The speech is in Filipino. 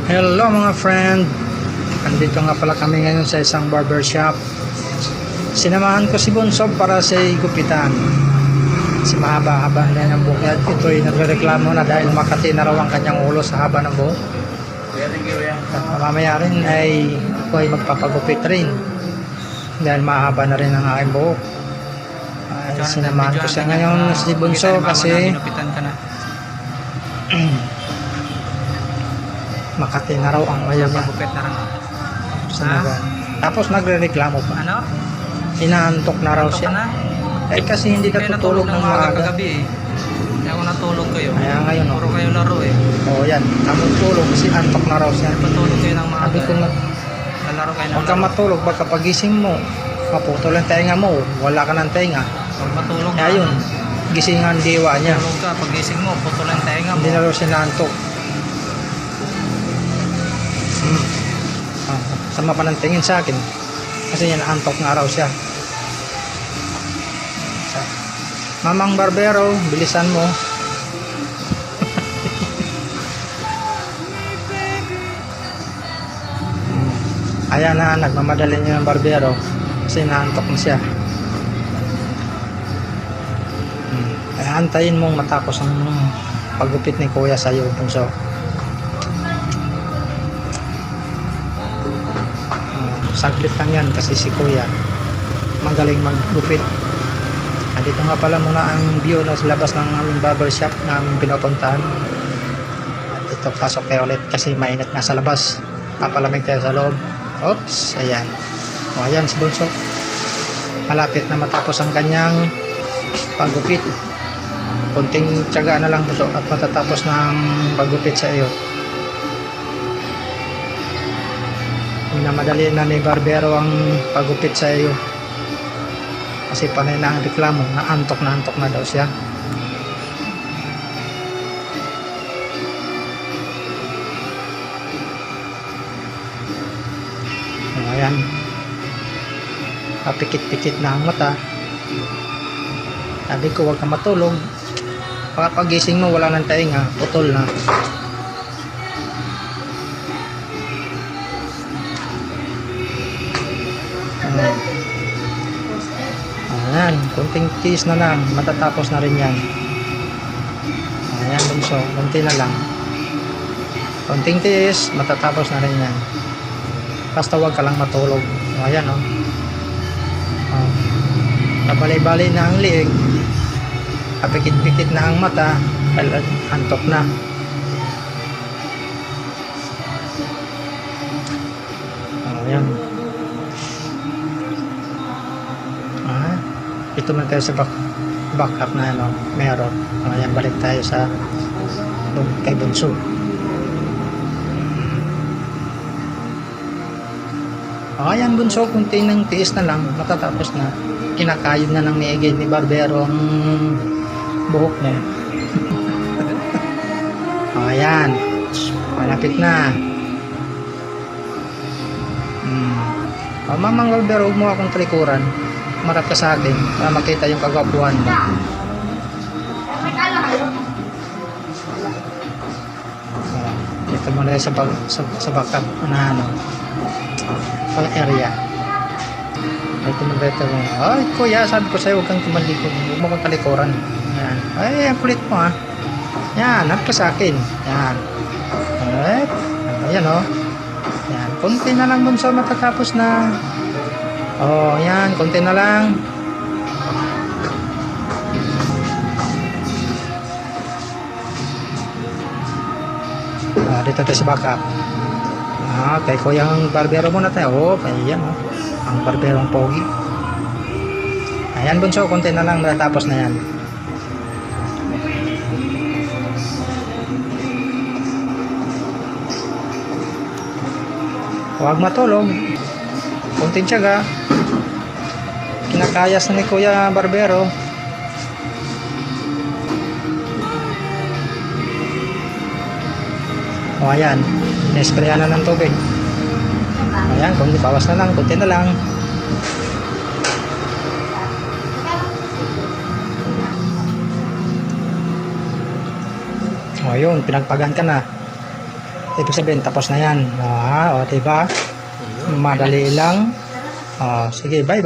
Hello mga friend, andito nga pala kami ngayon sa isang barbershop. Sinamahan ko si Bunso para sa gupitan. Si mahaba-haba na ng buhok. Ito'y nagrereklamo na dahil makati na raw ang kanyang ulo sa haba ng buhok. At mamaya rin ay ako ay magpapagupit rin dahil mahaba na rin ang aking buhok. Sinamahan ko siya ngayon si Bunso kasi makati na raw ang ulo niya. Tapos nagre-reklamo pa. Ano? Inaantok na raw siya. Kasi hindi natutulog ng maaga. Kagabi eh. Kaya ako natulog kayo. Kaya ngayon Puro kayo laro eh. yan. Namutulog kasi antok na raw siya. Patulog kayo ng maaga. Sabi ko na, Lalaro kayo ng huwag ka matulog. Baka pagising mo, maputol ang tenga mo. Wala ka ng tenga. Huwag matulog. Kaya yun, gising ang diwa niya. Tulog ka. Pagising mo, putol ang tenga mo. Hindi na raw siya naantok. Sama pa ng tingin sa akin. Kasi yan, antok na raw siya. Mamang Barbero, bilisan mo. Kaya na, nagmamadali niya ng Barbero kasi naantok na siya. Kaya antayin mong matapos ang paggupit ni Kuya sa iyo, Bunso. Saglit lang yan kasi si Kuya magaling maggupit. Dito nga pala muna ang view na sa labas ng aming barbershop na aming pinupuntahan. At ito, pasok tayo ulit kasi mainit nga sa labas. Papalamig tayo sa loob. Oops, ayan. O ayan si Bunso. Malapit na matapos ang kanyang paggupit. Kunting tiyaga na lang, Bunso, at matatapos na ang paggupit sa iyo. Minamadali na ni Barbero ang paggupit sa iyo. Kasi panay na ang reklamo, naantok na daw siya. Ayan. Kapikit-pikit na ang mata. Sabi ko, huwag ka matulog. Pagkagising mo, wala ng tainga, putol na. Ayan, kunting tiis na lang, matatapos na rin yan. Ayan, Bunso, kunti na lang. Kunting tiis, matatapos na rin yan. Basta huwag ka lang matulog. Ayan, nabalay-balay na ang liig. Kapikit-pikit na ang mata, antok na. Ayan. Ito na tayo sa backup na meron. Ayan, balik tayo sa kay Bunso. Ayan, Bunso, kunti ng tiis na lang, matatapos na. Kinakayod na ng ni Barbero ang buhok niya. Ayan, malapit na. Mamang Barbero, huwag mo akong talikuran. Marap ka sa akin para makita yung kagwapuhan mo. Dito mo na sa backup na pang area. Dito mo dito mo. Ay Kuya, sabi ko sa'yo, huwag kang tumalikod, huwag mo kang talikuran. Yan. Ay, ang kulit mo ha. Yan, harap ka sa akin. Yan. Alright. Ayan yan, konti na lang, Bunso, matatapos na. Yan, konti na lang. Dito tayo sa backup. Kay Kuya ang Barbero muna tayo. Ayan, ang Barberong pogi. Ayan, Bunso, konti na lang, matatapos na yan. Huwag matulog. Kunting tiyaga. Kinakayas na ni Kuya Barbero. Ayan, nesprayan na ng tubig. Ayan, kung bawas na lang, kunti na lang. Ayun, pinagpagan ka na. Ibig sabihin, tapos na yan. O, diba? Madali lang. Sige, bye-bye.